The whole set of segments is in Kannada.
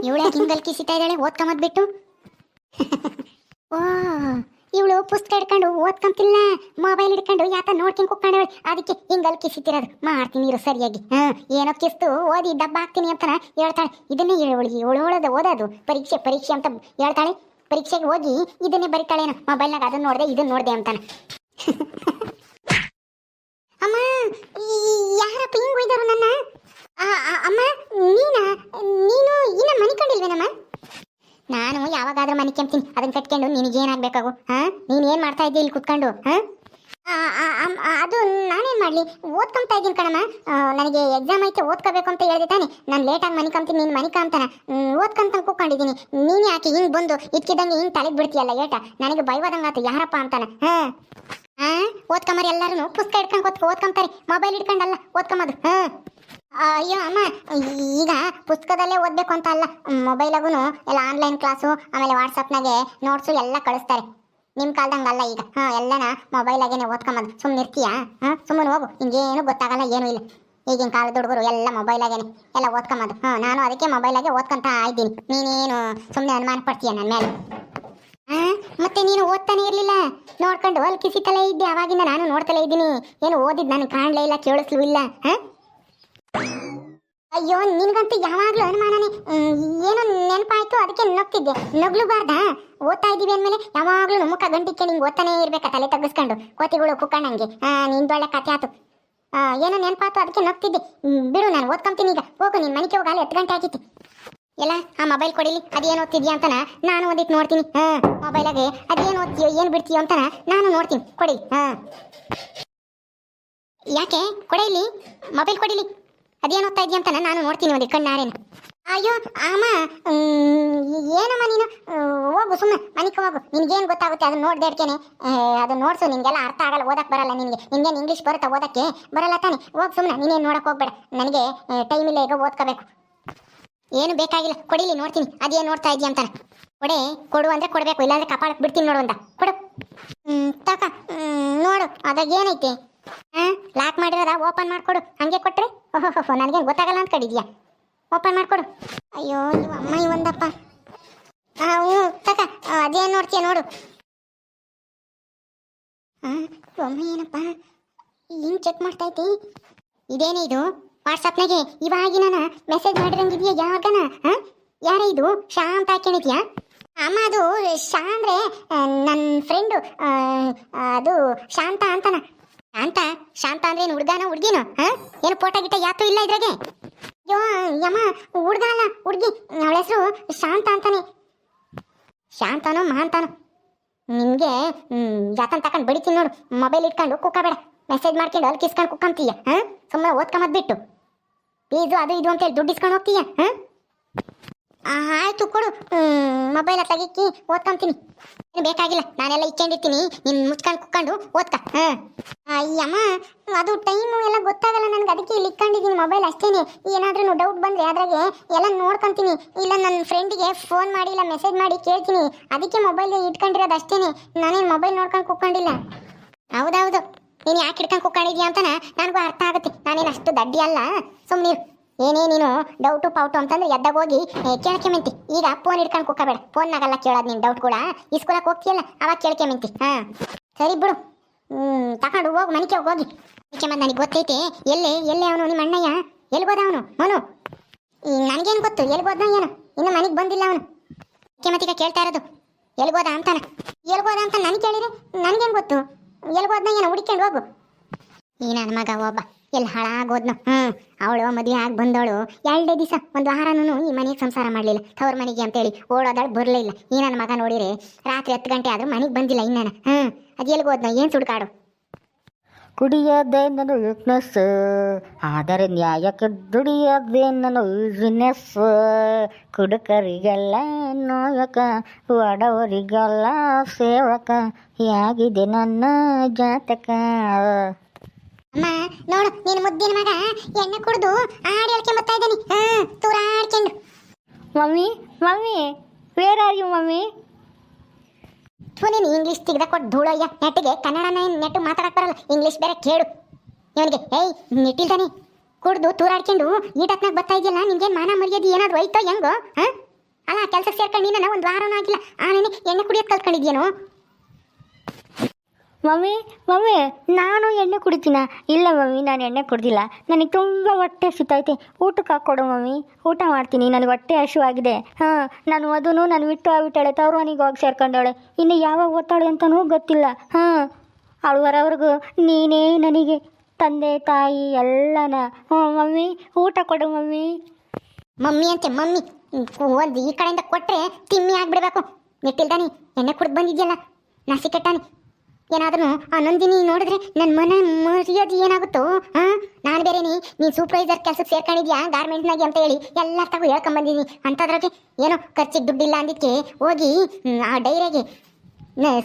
ಇವಳು ಯಾಕೆ ಹಿಂಗಲ್ ಕಿಸಿತಾ ಇದ್ದಾಳೆ ಓದ್ಕೊಂಬದ್ ಬಿಟ್ಟು? ಓ ಇವಳು ಪುಸ್ತಕ ಹಿಡ್ಕೊಂಡು ಓದ್ಕೊಂತಿಲ್ಲ, ಮೊಬೈಲ್ ಹಿಡ್ಕೊಂಡು ಯಾತ ನೋಡ್ಕೊಂಡು ಕುತ್ಕೊಂಡವಳೆ, ಅದಕ್ಕೆ ಹಿಂಗಲ್ ಕಿಸಿತಿರೋದು. ಮಾಡ್ತೀನಿ ಇರು ಸರಿಯಾಗಿ. ಏನೋ ಕಿಸ್ತು ಓದಿ ಡಬ್ಬ ಹಾಕ್ತೀನಿ ಅಂತಾನ ಹೇಳ್ತಾಳೆ. ಇದನ್ನೇ ಇವಳು ಓದೋದು ಪರೀಕ್ಷೆ ಪರೀಕ್ಷೆ ಅಂತ ಹೇಳ್ತಾಳೆ. ಪರೀಕ್ಷೆಗೆ ಹೋಗಿ ಇದನ್ನೇ ಬರಿತಾಳೇನೋ ಮೊಬೈಲ್ನಾಗ, ಅದನ್ನ ನೋಡಿದೆ ಇದನ್ನ ನೋಡಿದೆ ಅಂತಾನೆ. ಅಮ್ಮ ಯಾರಪ್ಪ ಹಿಂಗ್ ಒಯ್ದರು ನನ್ನ? ಅಮ್ಮ ನೀನು ಇನ್ನ ಮನಿಕೊಂಡಿಲ್ವೇನಮ್ಮ? ನಾನು ಯಾವಾಗಾದ್ರೂ ಮನಿಕೊಂತೀನಿ, ಅದನ್ನ ಕಟ್ಕೊಂಡು ನಿನಗೇನಾಗಬೇಕಾಗು? ನೀನು ಏನು ಮಾಡ್ತಾ ಇದ್ದಿ ಇಲ್ಲಿ ಕುತ್ಕೊಂಡು? ಅದು ನಾನೇನು ಮಾಡಲಿ, ಓದ್ಕೊಂತಾ ಇದ್ದೀನಿ ಕಣಮ್ಮ. ನನಗೆ ಎಕ್ಸಾಮ್ ಐತೆ, ಓದ್ಕೋಬೇಕು ಅಂತ ಹೇಳಿದೆ ತಾನೆ. ನಾನು ಲೇಟಾಗಿ ಮನಿಕೊಂತೀನಿ, ನೀನು ಮನಿಕ ಅಂತಾನೆ ಓದ್ಕೊಂತ ಕೂತ್ಕೊಂಡಿದ್ದೀನಿ. ನೀನು ಯಾಕೆ ಹಿಂಗೆ ಬಂದು ಇಕ್ಕಿದಂಗೆ ಹಿಂಗೆ ತಲೆಗೆ ಬಿಡ್ತೀಯಲ್ಲ ಏಟ? ನನಗೆ ಭಯವಾದಂಗಾತು ಯಾರಪ್ಪ ಅಂತಾನೆ. ಓದ್ಕೊಂಬರಿ ಎಲ್ಲರೂ ಪುಸ್ತಕ ಹಿಡ್ಕೊಂಡು ಓದ್ಕೊಂತಾರೆ, ಮೊಬೈಲ್ ಹಿಡ್ಕೊಂಡಲ್ಲ ಓದ್ಕೊಂಬದು. ಅಯ್ಯೋ ಅಮ್ಮ, ಈಗ ಪುಸ್ತಕದಲ್ಲೇ ಓದಬೇಕು ಅಂತ ಅಲ್ಲ, ಮೊಬೈಲಾಗೂ ಎಲ್ಲ ಆನ್ಲೈನ್ ಕ್ಲಾಸು, ಆಮೇಲೆ ವಾಟ್ಸಪ್ನಾಗೆ ನೋಟ್ಸು ಎಲ್ಲ ಕಳಿಸ್ತಾರೆ. ನಿಮ್ಮ ಕಾಲ್ದಂಗಲ್ಲ ಈಗ. ಎಲ್ಲನ ಮೊಬೈಲಾಗೇನೆ ಓದ್ಕೊಂಬದು. ಸುಮ್ಮನೆ ಇರ್ತೀಯಾ? ಸುಮ್ಮನೆ ಹೋಗು, ನಿಂಗೇನು ಗೊತ್ತಾಗಲ್ಲ, ಏನೂ ಇಲ್ಲ. ಈಗಿನ ಕಾಲದ ಹುಡುಗರು ಎಲ್ಲ ಮೊಬೈಲಾಗೇನೆ ಎಲ್ಲ ಓದ್ಕೊಂಬದು. ನಾನು ಅದಕ್ಕೆ ಮೊಬೈಲಾಗೆ ಓದ್ಕೊಂತ ಇದ್ದೀನಿ. ನೀನೇನು ಸುಮ್ಮನೆ ಅನುಮಾನ ಪಡ್ತೀಯ ನನ್ನ ಮೇಲೆ? ಮತ್ತೆ ನೀನು ಓದ್ತಾನೆ ಇರಲಿಲ್ಲ, ನೋಡ್ಕೊಂಡು ಅಲ್ಲಿ ಕಿಸಿತಲೇ ಇದ್ದೆ. ಅವಾಗಿಂದ ನಾನು ನೋಡ್ತಲೇ ಇದ್ದೀನಿ. ಏನು ಓದಿದ್ದು ನನಗೆ ಕಾಣಲೇ ಇಲ್ಲ, ಕೇಳಿಸ್ಲೂ ಇಲ್ಲ. ಅಯ್ಯೋ ನಿನ್ಗಂತೂ ಯಾವಾಗಲೂ ಅನುಮಾನನೇ. ಏನೋ ನೆನಪಾಯ್ತು ಅದಕ್ಕೆ ನಗ್ತಿದ್ದೆ. ನಗ್ಲುಬಾರ್ದಾ? ಓದ್ತಾ ಇದ್ದೀವಿ ಅಂದಮೇಲೆ ಯಾವಾಗಲೂ ಮುಖ ಗಂಟಿಕ್ಕೆ ನಿಂಗೆ ಓದ್ತಾನೇ ಇರ್ಬೇಕಾ, ತಲೆ ತಗ್ಗಿಸ್ಕೊಂಡು ಕೋತಿಗಳು ಕುಕ್ಕಣ್ಣಂಗೆ? ನಿಂದೊಳ್ಳೆ ಕತೆ ಆಯ್ತು. ಏನೋ ನೆನಪಾಯ್ತು ಅದಕ್ಕೆ ನಗ್ತಿದ್ದೆ. ಬಿಡು, ನಾನು ಓದ್ಕೊಂತೀನಿ ಈಗ. ಹೋಗು, ನಿನ್ನ ಮನೆಗೆ ಹೋಗಲ್ಲ, 10 ಗಂಟೆ ಆಗಿತ್ತು. ಎಲ್ಲ ಆ ಮೊಬೈಲ್ ಕೊಡಿಲಿ, ಅದೇನು ಓದ್ತಿದ್ಯಾ ಅಂತಾನ ನಾನು ಒಂದಿಟ್ಟು ನೋಡ್ತೀನಿ. ಮೊಬೈಲಾಗೆ ಅದೇನು ಓದ್ತೀಯೋ ಏನು ಬಿಡ್ತೀಯೋ ಅಂತಾನ ನಾನು ನೋಡ್ತೀನಿ. ಕೊಡಿ. ಯಾಕೆ ಕೊಡಿಲಿ, ಮೊಬೈಲ್ ಕೊಡಿಲಿ, ಅದೇನು ಓದ್ತಾ ಇದೆಯಾ ಅಂತಾನ ನಾನು ನೋಡ್ತೀನಿ ಒಂದಿಟ್ಟು ಕಣ್ಣಾರೇನು. ಅಯ್ಯೋ ಅಮ್ಮ, ಏನಮ್ಮ ನೀನು? ಹೋಗು ಸುಮ್ಮನೆ ಮನೆಗೆ ಹೋಗು. ನಿನ್ಗೇನು ಗೊತ್ತಾಗುತ್ತೆ ಅದನ್ನ ನೋಡ್ದೆ ಇಡ್ಕೇನೆ. ಅದನ್ನ ನೋಡ್ಸು, ನಿನಗೆಲ್ಲ ಅರ್ಥ ಆಗಲ್ಲ, ಓದಕ್ಕೆ ಬರಲ್ಲ ನಿನಗೆ. ನಿನ್ಗೇನು ಇಂಗ್ಲೀಷ್ ಬರುತ್ತಾ ಓದಕ್ಕೆ? ಬರಲ್ಲ ತಾನೆ. ಹೋಗಿ ಸುಮ್ಮನೆ, ನೀನೇನು ನೋಡಕ್ಕೆ ಹೋಗ್ಬೇಡ. ನನಗೆ ಟೈಮ್ ಇಲ್ಲ, ಈಗ ಓದ್ಕೋಬೇಕು. ಏನು ಬೇಕಾಗಿಲ್ಲ, ಕೊಡಿಲಿ, ನೋಡ್ತೀನಿ ಅದೇನು ನೋಡ್ತಾ ಇದೆಯಾ ಅಂತಾನೆ. ಕೊಡು ಅಂದರೆ ಕೊಡಬೇಕು, ಇಲ್ಲಾಂದ್ರೆ ಕಪಾಳಕ್ಕೆ ಬಿಡ್ತೀನಿ ನೋಡು ಅಂತ. ಕೊಡು. ತಕ ನೋಡು, ಅದಾಗ ಏನೈತೆ? ಲಾಕ್ ಮಾಡಿರೋದ ಓಪನ್ ಮಾಡಿಕೊಡು. ಹಂಗೆ ಕೊಟ್ಟರೆ ಓಹೋ ನನಗೇನು ಗೊತ್ತಾಗಲ್ಲ ಅಂತ ಕಡಿದ್ಯಾ? ಓಪನ್ ಮಾಡಿಕೊಡು. ಅಯ್ಯೋ ನೀವು ಅಮ್ಮ ಒಂದಪ್ಪ. ಹ್ಞೂ ತಕ, ಅದೇನು ನೋಡ್ತೀಯ ನೋಡು. ಅಮ್ಮ ಏನಪ್ಪ ಹಿಂಗೆ ಚೆಕ್ ಮಾಡ್ತೈತಿ? ಇದೇನೇ ಇದು ವಾಟ್ಸಪ್ನಾಗೆ ಇವಾಗಿನ ಮೆಸೇಜ್ ಮಾಡಿರಂಗಿದ್ಯಾ ಯಾವಾಗನ? ಯಾರೇ ಇದು? ಶಾಂತ ಹಾಕೊಂಡಿದ್ಯಾ? ಅಮ್ಮ ಅದು ಶಾ ಅಂದರೆ ನನ್ನ ಫ್ರೆಂಡು, ಅದು ಶಾಂತ ಅಂತಾನ. ಶಾಂತ ಅಂದ್ರೆ ಏನು ಹುಡುಗಾನ ಹುಡುಗಿನೋ? ಏನು ಫೋಟೋ ಗಿಟ್ಟ ಯಾತೂ ಇಲ್ಲ ಇದ್ರಾಗೆ? ಅಯ್ಯೋ ಯಮ್ಮ, ಹುಡುಗ ಅಲ್ಲ ಹುಡುಗಿ, ಅವಳ ಹೆಸರು ಶಾಂತ ಅಂತಾನೆ. ಶಾಂತನೋ ಮಹಾಂತನೋ? ನಿಮಗೆ ಯಾತನ್ ತಕೊಂಡು ಬಡಿತೀನಿ ನೋಡು. ಮೊಬೈಲ್ ಇಟ್ಕೊಂಡು ಕುಕ್ಕಬೇಡ, ಮೆಸೇಜ್ ಮಾಡ್ಕೊಂಡು ಅಲ್ಲಿ ಕಿಸ್ಕೊಂಡು ಕುಕ್ಕಂತೀಯ. ಸುಮ್ಮನೆ ಓದ್ಕೊಂಬದ್ ಬಿಟ್ಟು ಫೀಸು ಅದು ಇದು ಅಂತೇಳಿ ದುಡ್ಡು ಇಸ್ಕೊಂಡು ಹೋಗ್ತೀಯ. ಆಯ್ತು ಕೊಡು, ಮೊಬೈಲ್ ತೆಗಿಕ್ಕಿ ಓದ್ಕೊಂತೀನಿ. ಏನು ಬೇಕಾಗಿಲ್ಲ, ನಾನೆಲ್ಲ ಇಕ್ಕೊಂಡಿರ್ತೀನಿ, ನೀನು ಮುಚ್ಕೊಂಡು ಕುಕ್ಕೊಂಡು ಓದ್ಕ. ಅಯ್ಯಮ್ಮ, ಅದು ಟೈಮು ಎಲ್ಲ ಗೊತ್ತಾಗಲ್ಲ ನನಗೆ, ಅದಕ್ಕೆ ಇಲ್ಲಿ ಇಕ್ಕೊಂಡಿದ್ದೀನಿ ಮೊಬೈಲ್ ಅಷ್ಟೇನೆ. ಏನಾದ್ರೂ ಡೌಟ್ ಬಂದರೆ ಅದ್ರಾಗೆ ಎಲ್ಲ ನೋಡ್ಕೊತೀನಿ. ಇಲ್ಲ ನನ್ನ ಫ್ರೆಂಡಿಗೆ ಫೋನ್ ಮಾಡಿ ಇಲ್ಲ ಮೆಸೇಜ್ ಮಾಡಿ ಕೇಳ್ತೀನಿ. ಅದಕ್ಕೆ ಮೊಬೈಲ್ ಇಟ್ಕೊಂಡಿರೋದು ಅಷ್ಟೇನೆ, ನಾನೇನು ಮೊಬೈಲ್ ನೋಡ್ಕೊಂಡು ಕುಕ್ಕೊಂಡಿಲ್ಲ. ಹೌದೌದು, ನೀನು ಯಾಕೆ ಇಟ್ಕೊಂಡು ಕುಕ್ಕೊಂಡಿದ್ಯಾ ಅಂತಾನೆ ನನಗೂ ಅರ್ಥ ಆಗುತ್ತೆ. ನಾನೇನು ಅಷ್ಟು ದಡ್ಡಿ ಅಲ್ಲ, ಸುಮ್ಮನೆ ಏನೇ ನೀನು ಡೌಟು ಪೌಟು ಅಂತಂದ್ರೆ ಎದ್ದಾಗ ಹೋಗಿ ಕೇಳ್ಕೊಂಬಂತಿ. ಈಗ ಫೋನ್ ಹಿಡ್ಕೊಂಡು ಕುಕ್ಕಬೇಡ, ಫೋನ್ನಾಗೆಲ್ಲ ಕೇಳೋದು ನೀನು ಡೌಟ್ ಕೂಡ. ಇಸ್ಕೊಳಕ್ಕೆ ಹೋಗ್ತೀಯಲ್ಲ ಅವಾಗ ಕೇಳ್ಕೊಂಬಂತಿ. ಸರಿ ಬಿಡು, ತಗೊಂಡು ಹೋಗು ಮನೆಗೆ ಹೋಗಿ. ಅದಕ್ಕೆ ನನಗೆ ಗೊತ್ತೈತೆ ಎಲ್ಲೇ ಅವನು ನಿಮ್ಮ ಅಣ್ಣಯ್ಯ ಎಲ್ಗೋದ ಅವನು ಮನು? ನನಗೇನು ಗೊತ್ತು ಎಲ್ಗೋದ್ನ ಏನು, ಇನ್ನು ಮನೆಗೆ ಬಂದಿಲ್ಲ ಅವನು. ಮತ್ತೀಗ ಕೇಳ್ತಾ ಇರೋದು ಎಲ್ಗೋದ ಅಂತಾನ. ಎಲ್ಗೋದ ಅಂತ ನನಗೆ ಕೇಳಿದ್ರೆ ನನಗೇನು ಗೊತ್ತು? ಎಲ್ಗೋದ್ನ ಏನೋ ಹುಡುಕೊಂಡು ಹೋಗು. ಈ ನನ್ನ ಮಗ ಒಬ್ಬ ಎಲ್ಲಿ ಹಾಳಾಗೋದ್ನು. ಅವಳು ಮದುವೆ ಆಗಿ ಬಂದವಳು 2 ದಿವಸ ಒಂದು ವಾರನೂ ಈ ಮನೆಗೆ ಸಂಸಾರ ಮಾಡಲಿಲ್ಲ. ತವ್ರ ಮನೆಗೆ ಅಂತೇಳಿ ಓಡೋದಾಳು, ಬರಲೇ ಇಲ್ಲ. ಈ ನನ್ನ ಮಗ ನೋಡಿರೆ ರಾತ್ರಿ 10 ಗಂಟೆ ಆದರೂ ಮನೆಗೆ ಬಂದಿಲ್ಲ ಇನ್ನೇನು. ಅದು ಎಲ್ಗೋದ್ನ, ಏನು ಸುಡ್ಕಾಡು? ಕುಡಿಯೋದೇ ನನ್ನ ವೀಕ್ನೆಸ್, ಆದರೆ ನ್ಯಾಯಕ್ಕೆ ದುಡಿಯೋದೇ ನನ್ನ ಬಿಸ್ನೆಸ್. ಕುಡುಕರಿಗೆಲ್ಲ ನಾಯಕ, ಬಡವರಿಗೆಲ್ಲ ಸೇವಕ, ಹೇಗಿದೆ ನನ್ನ ಜಾತಕ. ಅಮ್ಮ ನೋಡು, ನೀನು ಮುದ್ದಿನ ಮಗ ಎಣ್ಣೆ ಕುಡಿದು ಆಡಿ ಹೇಳ್ಕೊಂಬತ್ತಾ ಇದ್ದಾನೆ, ತೂರಾಡ್ಕೊಂಡು. Mummy where are you mummy? ನೀನು ಇಂಗ್ಲೀಷ್ ತೆಗೆದ ಕೊಟ್ಟು ಧೂಳಯ್ಯ. ನೆಟ್ಟಿಗೆ ಕನ್ನಡನ ನೆಟ್ಟು ಮಾತಾಡಕ್ಕೆ ಬರಲ್ಲ, ಇಂಗ್ಲೀಷ್ ಬೇರೆ ಕೇಳು ಇವನಿಗೆ. ನೆಟ್ಟಿಲ್ದಾನೆ ಕುಡ್ದು ತೂರಾಡ್ಕೊಂಡು ಈಟತ್ನಾಗ ಬರ್ತಾ ಇದೆಯಲ್ಲ, ನಿನ್ಗೇನು ಮಾನ ಮರ್ಯಾದೆ ಏನಾದ್ರು ಹೋಯ್ತೋ ಹೆಂಗೋ? ಅಲ್ಲ ಕೆಲ್ಸಕ್ಕೆ ಸೇರ್ಕೊಂಡು ನೀನ ಒಂದು ವಾರನೂ ಆಗಿಲ್ಲ ಆಮೇಲೆ ಎಣ್ಣೆ ಕುಡಿಯೋದು ಕಲ್ತ್ಕೊಂಡಿದ್ಯೇನು? ಮಮ್ಮಿ ಮಮ್ಮಿ ನಾನು ಎಣ್ಣೆ ಕುಡಿತೀನ? ಇಲ್ಲ ಮಮ್ಮಿ, ನಾನು ಎಣ್ಣೆ ಕುಡ್ದಿಲ್ಲ. ನನಗೆ ತುಂಬ ಹೊಟ್ಟೆ ಸಿಗ್ತೈತೆ. ಊಟಕ್ಕೆ ಹಾಕ್ಕೊಡು ಮಮ್ಮಿ, ಊಟ ಮಾಡ್ತೀನಿ. ನನಗೆ ಹೊಟ್ಟೆ ಹಸಿವಾಗಿದೆ. ಹಾಂ, ನಾನು ಅದೂ ನಾನು ಬಿಟ್ಟು ಆಗ್ಬಿಟ್ಟಾಳೆ, ತವ್ರ ಮನೆಗೆ ಹೋಗಿ ಸೇರ್ಕೊಂಡವಳೆ. ಇನ್ನು ಯಾವಾಗ ಓದ್ತಾಳೆ ಅಂತಲೂ ಗೊತ್ತಿಲ್ಲ. ಹಾಂ, ಅವಳು ಬರೋವರೆಗೂ ನೀನೇ ನನಗೆ ತಂದೆ ತಾಯಿ ಎಲ್ಲನ. ಹ್ಞೂ ಮಮ್ಮಿ, ಊಟ ಕೊಡು ಮಮ್ಮಿ. ಮಮ್ಮಿ ಅಂತೆ ಮಮ್ಮಿ, ಒಂದು ಈ ಕಡೆಯಿಂದ ಕೊಟ್ಟರೆ ತಿಮ್ಮಿ ಆಗ್ಬಿಡ್ಬೇಕು. ನೆಟ್ಟಿಲ್ದಾನಿ ಎಣ್ಣೆ ಕುಡ್ದು ಬಂದಿದ್ಯಲ್ಲ, ನಾಸಿ ಕೆಟ್ಟಾನಿ. ಏನಾದ್ರೂ ಆ ನಂದಿನಿ ನೋಡಿದ್ರೆ ನನ್ನ ಮನ ಮರ್ಯಾದೆ ಏನಾಗುತ್ತೋ? ಹಾಂ, ನಾನು ಬೇರೆ ನೀನು ಸೂಪರ್ವೈಸರ್ ಕೆಲಸಕ್ಕೆ ಸೇರ್ಕೊಂಡಿದ್ಯಾ ಗಾರ್ಮೆಂಟ್ನಾಗೆ ಅಂತ ಹೇಳಿ ಎಲ್ಲ ತಗೋ ಹೇಳ್ಕೊಂಬಂದಿದ್ದೀನಿ. ಅಂಥದ್ರಾಗೆ ಏನೋ ಖರ್ಚಿಗೆ ದುಡ್ಡಿಲ್ಲ ಅಂದಿಕ್ಕೆ ಹೋಗಿ ಆ ಡೈರಿಗೆ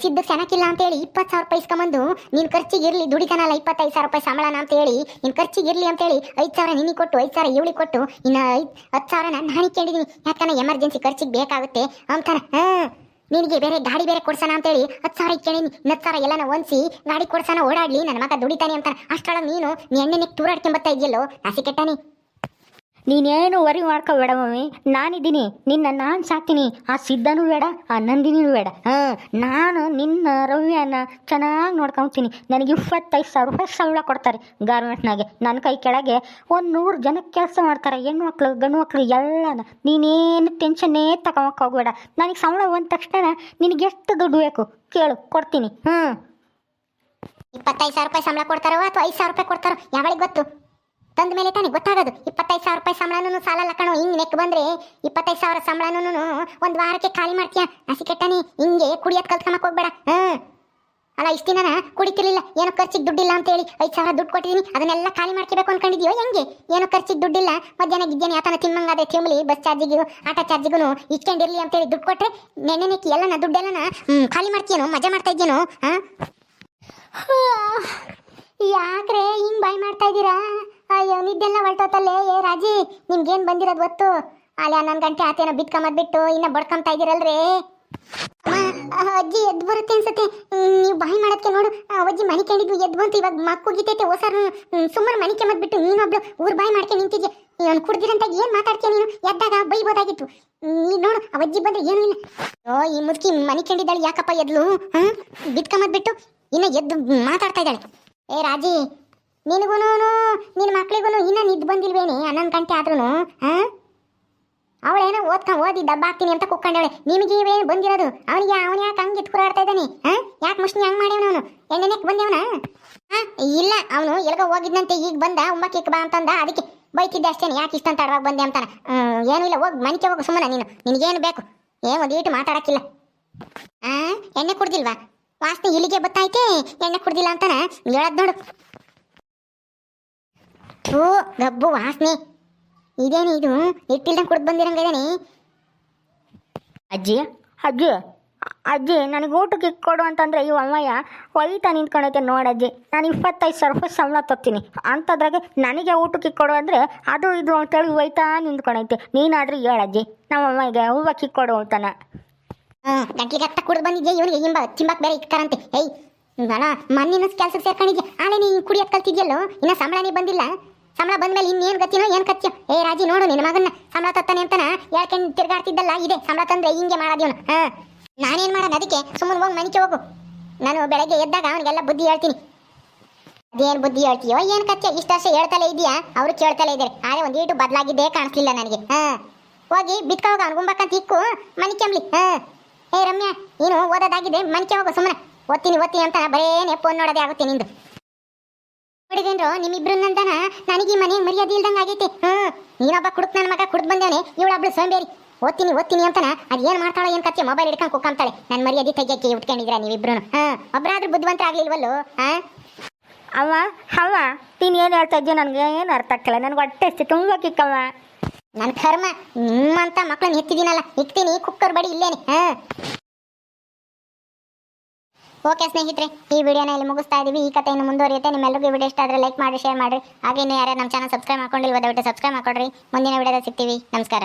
ಸಿದ್ಧ ಚೆನ್ನಾಗಿಲ್ಲ ಅಂತೇಳಿ 20,000 ರೂಪಾಯಿ ಇಸ್ಕೊಂಬಂದು ನೀನು ಖರ್ಚಿಗೆ ಇರಲಿ, ದುಡಿತಾನಲ್ಲ 25,000 ರೂಪಾಯಿ ಸಂಬಳನ ಅಂತೇಳಿ ನೀನು ಖರ್ಚಿಗೆ ಇರಲಿ ಅಂತೇಳಿ 5,000 ನಿನಗೆ ಕೊಟ್ಟು 5,000 ಇವಳಿಗೆ ಕೊಟ್ಟು ಇನ್ನು 10,000 ನಾನು ಹಾಣಿಕೊಂಡಿದ್ದೀನಿ. ಯಾಕಂದ್ರೆ ಎಮರ್ಜೆನ್ಸಿ ಖರ್ಚಿಗೆ ಬೇಕಾಗುತ್ತೆ ಅಂತಾನೆ. ಹಾಂ, ನಿನಗೆ ಬೇರೆ ಗಾಡಿ ಬೇರೆ ಕೊಡ್ಸೋಣ ಅಂತೇಳಿ 10,000 ಇಟ್ಕೊಂಡಿನಿ. 10,000 ಎಲ್ಲನ ಹೊಂದಿಸಿ ಗಾಡಿ ಕೊಡ್ಸೋಣ, ಓಡಾಡ್ಲಿ, ನನ್ನ ಮಗ ದುಡಿತಾನೆ ಅಂತಾನೆ. ಅಷ್ಟೊಳಗೆ ನೀನು ಎಣ್ಣೆನೆ ಟೂರಾಡ್ಕೊಂಬತ್ತಾ ಇದೆಯಲ್ಲೋ, ನಾಸಿ ಕೆಟ್ಟಾನಿ. ನೀನೇನು ವರಿ ಮಾಡ್ಕೋಬೇಡ ಮಮ್ಮಿ, ನಾನಿದ್ದೀನಿ. ನಾನು ಸಾಕ್ತೀನಿ. ಆ ಸಿದ್ಧನೂ ಬೇಡ, ಆ ನಂದಿನಿನೂ ಬೇಡ. ಹಾಂ, ನಾನು ನಿನ್ನ ರವ್ಯನ ಚೆನ್ನಾಗಿ ನೋಡ್ಕೊತೀನಿ. ನನಗೆ 25,000 ರೂಪಾಯಿ ಸಂಬಳ ಕೊಡ್ತಾರೆ ಗಾರ್ಮೆಂಟ್ನಾಗೆ. ನನ್ನ ಕೈ ಕೆಳಗೆ 100 ಜನಕ್ಕೆ ಕೆಲಸ ಮಾಡ್ತಾರೆ, ಹೆಣ್ಮಕ್ಳು ಗಂಡು ಮಕ್ಳು ಎಲ್ಲನ. ನೀನೇನು ಟೆನ್ಷನ್ನೇ ತಗೊಂಬಕ್ಕೆ ಹೋಗ್ಬೇಡ. ನನಗೆ ಸಂಬಳ ಬಂದ ತಕ್ಷಣ ನಿನಗೆ ಎಷ್ಟು ದುಡ್ಡು ಬೇಕು ಕೇಳು, ಕೊಡ್ತೀನಿ. 25,000 ರೂಪಾಯಿ ಸಂಬಳ ಕೊಡ್ತಾರೋ ಅಥವಾ 5,000 ರೂಪಾಯಿ ಕೊಡ್ತಾರೋ ಯಾವಳಿಗೆ ಗೊತ್ತು? ತಂದ ಮೇಲೆ ತಾನೇ ಗೊತ್ತಾಗೋದು. 25,000 ರೂಪಾಯಿ ಸಂಬಳನೂ ಸಾಲಲ್ಲ ಕಣೋ. ಹಿಂಗೆ ನೆಕ್ ಬಂದರೆ 25,000 ಸಂಬಳನೂ ಒಂದು ವಾರಕ್ಕೆ ಖಾಲಿ ಮಾಡ್ತೀಯ. ಹಸಿ ಕೆಟ್ಟನಿ, ಹಿಂಗೆ ಕುಡಿಯೋದು ಕಲ್ತ್ಕೊಂಬಕ್ಕೆ ಹೋಗ್ಬೇಡ. ಅಲ್ಲ, ಇಷ್ಟು ದಿನ ಕುಡಿತಿರ್ಲಿಲ್ಲ, ಏನೋ ಖರ್ಚಿಗೆ ದುಡ್ಡಿಲ್ಲ ಅಂತೇಳಿ 5,000 ದುಡ್ಡು ಕೊಟ್ಟಿದ್ದೀನಿ, ಅದನ್ನೆಲ್ಲ ಖಾಲಿ ಮಾಡ್ಕೋಬೇಕು ಅನ್ಕೊಂಡಿದ್ಯೋ ಹೆಂಗೆ? ಏನೋ ಖರ್ಚಿಗೆ ದುಡ್ಡಿಲ್ಲ, ಮಧ್ಯಾಹ್ನ ಗಿದ್ದೇನೆ ಆತನ ತಿಮ್ಮಂಗಾದೆ ತಿಮ್ಮಲಿ, ಬಸ್ ಚಾರ್ಜಿಗೂ ಆಟೋ ಚಾರ್ಜಿಗೂ ಇಟ್ಕೊಂಡಿರಲಿ ಅಂತೇಳಿ ದುಡ್ಡು ಕೊಟ್ಟರೆ ನೆನ್ನೆ ನೆಕ್ಕಿ ಎಲ್ಲನ ದುಡ್ಡೆಲ್ಲನ ಖಾಲಿ ಮಾಡ್ತೀಯೇನೋ, ಮಜಾ ಮಾಡ್ತಾ ಇದ್ದೀನೋ? ಹಾಂ, ಯಾಕ್ರೆ ಹಿಂಗೆ ಬಾಯ್ ಮಾಡ್ತಾ ಇದ್ದೀರಾ? ಅಯ್ಯೋ, ನಿದ್ದೆಲ್ಲ ಹೊರಟೋತಲ್ಲೇ. ಏ ರಾಜಿ, ನಿಮ್ಗೇನು ಬಂದಿರೋದು ಗೊತ್ತು? ಅಲ್ಲ, 11 ಗಂಟೆ ಆತೇನೋ ಬಿತ್ಕೊಂಬದ್ಬಿಟ್ಟು ಇನ್ನು ಬಡ್ಕೊಂತ ಇದ್ದೀರಲ್ರಿ. ಅಜ್ಜಿ ಎದ್ದು ಬರುತ್ತೆ ಅನ್ಸುತ್ತೆ. ನೀವು ಬಾಯಿ ಮಾಡೋದಕ್ಕೆ ನೋಡು, ಅಜ್ಜಿ ಮನೆ ಕಂಡಿದ್ವು ಎದ್ದು ಬಂತು. ಇವಾಗ ಮಕ್ಕು ಗೀತೈತೆ ಹೊಸರು ಸುಮ್ಮನೆ ಮನೆ ಕೆಮ್ಮದ್ಬಿಟ್ಟು ನೀನೊಬ್ಳು ಊರು ಬಾಯಿ ಮಾಡ್ಕೊಂಡು ನಿಂತಿದ್ಯಾ. ಇವನು ಕುಡ್ದಿರಂತ ಏನು ಮಾತಾಡ್ತೀಯ ನೀನು? ಎದ್ದಾಗ ಬೈಬೋದಾಗಿತ್ತು. ನೀನು ನೋಡು, ಅವಜ್ಜಿ ಬಂದ್ರೆ ಏನೂ ಇಲ್ಲ. ಈ ಮುದುಕಿ ಮನೆ ಕಂಡಿದ್ದಾಳೆ ಯಾಕಪ್ಪ ಎದ್ಲು? ಹಾಂ, ಬಿತ್ಕೊಂಬದ್ಬಿಟ್ಟು ಇನ್ನು ಎದ್ದು ಮಾತಾಡ್ತಾ ಇದ್ದಾಳೆ. ಏ ರಾಜಿ, ನಿನಗೂ ನಿನ್ನ ಮಕ್ಳಿಗೂ ಇನ್ನೂ ನಿದ್ದು ಬಂದಿಲ್ವೇನೆ? 11 ಗಂಟೆ ಆದ್ರೂ. ಹಾಂ, ಅವಳೇನೋ ಓದಿ ಡಬ್ಬ ಹಾಕ್ತೀನಿ ಅಂತ ಕುಕ್ಕೊಂಡವಳೆ. ನಿಮಗೆ ಇವೇನು ಬಂದಿರೋದು? ಅವನು ಯಾಕೆ ಹಂಗೆ ಎತ್ಕುರಾಡ್ತಾ ಇದ್ದಾನೆ? ಹಾಂ, ಯಾಕೆ ಮುಷ್ಣಿ ಹಂಗೆ ಮಾಡ್ಯವನು? ಅವನು ಎಣ್ಣೆನೆಕ್ ಬಂದವನ? ಹಾಂ, ಇಲ್ಲ, ಅವನು ಎಲ್ಗೋ ಹೋಗಿದ್ದಂತೆ, ಈಗ ಬಂದ ಉಮ್ಮಕ್ಕಿಕ್ ಬಾ ಅಂತಂದ. ಅದಕ್ಕೆ ಬೈತಿದ್ದೆ ಅಷ್ಟೇನೆ, ಯಾಕೆ ಇಷ್ಟಂತ ತಡವಾಗಿ ಬಂದೆ ಅಂತಾನೆ. ಏನೂ ಇಲ್ಲ, ಹೋಗಿ ಮನೆಗೆ ಹೋಗು ಸುಮ್ಮನೆ. ನಿನಗೇನು ಬೇಕು? ಒಂದು ಈಟು ಮಾತಾಡಕ್ಕಿಲ್ಲ. ಹಾಂ, ಎಣ್ಣೆ ಕುಡ್ದಿಲ್ವಾ? ವಾಸನೆ ಇಲ್ಲಿಗೆ ಬತ್ತೈತೆ, ಎಣ್ಣೆ ಕುಡ್ದಿಲ್ಲ ಅಂತಾನೆ ಹೇಳದ್ ನೋಡು. ಥೂ, ಗಬ್ಬು ವಾಸನೆ. ಇದೇನು ಇದು? ಇಟ್ಟಿಲ್ದಂಗೆ ಕುಡ್ದು ಬಂದಿರಂಗಿದೇನೆ. ಅಜ್ಜಿ ಅಜ್ಜಿ ಅಜ್ಜಿ, ನನಗೆ ಊಟಕ್ಕೆ ಕೊಡು ಅಂತಂದರೆ ಈ ಅಮ್ಮಯ್ಯ ಒಯ್ತಾ ನಿಂತ್ಕೊಂಡೈತೆ ನೋಡಜ್ಜಿ. ನಾನು 25,000 ರೂಪಾಯಿ ಸಂಬಳ ತರ್ತೀನಿ ಅಂಥದ್ರಾಗೆ ನನಗೆ ಊಟಕ್ಕೆ ಕೊಡು ಅಂದರೆ ಅದು ಇದು ಅಂತೇಳಿ ಒಯ್ತಾ ನಿಂತ್ಕೊಂಡೈತೆ. ನೀನಾದರೂ ಹೇಳಜ್ಜಿ, ನಮ್ಮ ಅಮ್ಮಗೆ ಹೂವಕ್ಕೆ ಕೊಡು ಅಂತಾನೆ. ಗಂಟ್ಲಿಗೆ ಅತ್ತ ಕುಡ್ದು ಬಂದಿದ್ಯಾ? ಇವನಿಗೆ ಚಿಂಬಾಕ್ ಬೇರೆ ಇಟ್ಕಾರಂತೆ. ಏಯ್ ಅಲ್ಲ, ಮಣ್ಣಿನ ಕೆಲಸಕ್ಕೆ ಸೇರ್ಕೊಂಡಿದ್ಯಾ, ಆಳೆ ನೀನು ಕುಡಿಯೋದು ಕಲ್ತಿದ್ಯಲ್ಲೋ, ಇನ್ನು ಸಂಬಳನೇ ಬಂದಿಲ್ಲ. ಸಂಬಳ ಬಂದ್ಮೇಲೆ ಇನ್ನೇನು ಗತಿನೋ ಏನು ಕತ್ಯೋ? ಏ ರಾಜಿ, ನೋಡು, ನಿನ್ನ ಮಗನ್ನ ಸಂಬಳ ತತ್ತಾನೆ ಅಂತಾನ ಹೇಳ್ಕೊಂಡು ತಿರ್ಗಾಡ್ತಿದ್ದಲ್ಲ, ಇದೆ ಸಂಬಳ ತಂದ್ರೆ ಹಿಂಗೆ ಮಾಡೋದೇವನು. ಹಾಂ, ನಾನೇನು ಮಾಡೋದು? ಅದಕ್ಕೆ ಸುಮ್ಮನೆ ಹೋಗಿ ಮನೆಗೆ ಹೋಗು. ನಾನು ಬೆಳಗ್ಗೆ ಎದ್ದಾಗ ಅವನಿಗೆಲ್ಲ ಬುದ್ಧಿ ಹೇಳ್ತೀನಿ. ಅದೇನು ಬುದ್ಧಿ ಹೇಳ್ತೀಯೋ ಏನು ಕತ್ಯೋ? ಇಷ್ಟು ವರ್ಷ ಹೇಳ್ತಲೇ ಇದೆಯಾ, ಅವರು ಕೇಳ್ತಲೇ ಇದ್ದಾರೆ. ಆದರೆ ಒಂದು ಈಟು ಬದಲಾಗಿದ್ದೇ ಕಾಣಿಸ್ಲಿಲ್ಲ ನನಗೆ. ಹಾಂ, ಹೋಗಿ ಬಿತ್ಕ ಹೋಗ, ಅವ್ನು ಗುಂಬಕ್ಕಂತ ಇಕ್ಕು ಮನೆ ಕೆಮ್ಲಿ. ಹಾಂ, ಏ ರಮ್ಯಾ, ನೀನು ಓದೋದಾಗಿದೆ, ಮನೆಗೆ ಹೋಗು ಸುಮ್ಮನೆ. ಓದ್ತೀನಿ ಅಂತ ಬರೇ ಫೋನ್ ನೋಡೋದೇ ಆಗುತ್ತೆ ನಿಂದು. ನೋಡಿದೇನ್ರೋ ನಿಮ್ಮಿಬ್ರನ್ನಂತಾನ ನನಗೆ ಈ ಮನೆ ಮರ್ಯಾದೆ ಇಲ್ದಂಗೆ ಆಗೈತೆ. ನೀನೊಬ್ಬ ಕುಡುಕ್ ನನ್ನ ಮಗ ಕುಡ್ದು ಬಂದೇವನೆ, ಇವಳೊಬ್ಳು ಸೋಂಬೇರಿ ಓದ್ತೀನಿ ಅಂತಾನ. ಅದೇನು ಮಾಡ್ತಾಳೋ ಏನು ಕತ್ತೆ? ಮೊಬೈಲ್ ಹಿಡ್ಕೊಂಡು ಕುಕ್ಕಂತಾಳೆ. ನನ್ನ ಮರ್ಯಾದೆ ತೆಗಿಯಕ್ಕೆ ಉಟ್ಕೊಂಡಿದ್ರ ನೀವಿಬ್ರು. ಒಬ್ಬರಾದ್ರೂ ಬುದ್ಧಿವಂತರ ಆಗ್ಲಿಲ್ವಲ್ಲೋ? ಅವ್ವ ನೀನು ಏನು ಹೇಳ್ತಾ ಇದ್ದೀಯ? ನನಗೆ ಏನು ಅರ್ಥ ಆಗ್ತಿಲ್ಲ. ನನಗೆ ಹೊಟ್ಟೆ ಎಷ್ಟು ತುಂಬ ಕಿಕ್ಕವ್ವ. ನನ್ನ ಕರ್ಮ, ನಿಮ್ಮಂತ ಮಕ್ಕಳನ್ನ ಎತ್ತಿದ್ದೀನಲ್ಲ, ಇಕ್ತೀನಿ ಕುಕ್ಕರ್ ಬಡಿ ಇಲ್ಲೇನೆ. ಓಕೆ ಸ್ನೇಹಿತರೆ, ಈ ವಿಡಿಯೋನ ಇಲ್ಲಿ ಮುಗಿಸ್ತಾ ಇದೀವಿ. ಈ ಕಥೆಯನ್ನು ಮುಂದುವರಿಯುತ್ತೆ. ನಿಮ್ಮೆಲ್ಲರಿಗೂ ವಿಡಿಯೋ ಇಷ್ಟ ಆದರೆ ಲೈಕ್ ಮಾಡಿ, ಶೇರ್ ಮಾಡಿ. ಹಾಗೇನೇ ಯಾರು ನಮ್ಮ ಚಾನಲ್ ಸಬ್ಸ್ಕ್ರೈಬ್ ಮಾಡ್ಕೊಂಡಿಲ್ವ ದಯವಿಟ್ಟು ಸಬ್ಸ್ಕ್ರೈಬ್ ಮಾಡ್ಕೊಡ್ರಿ. ಮುಂದಿನ ವಿಡಿಯೋದಲ್ಲಿ ಸಿಗ್ತೀವಿ. ನಮಸ್ಕಾರ.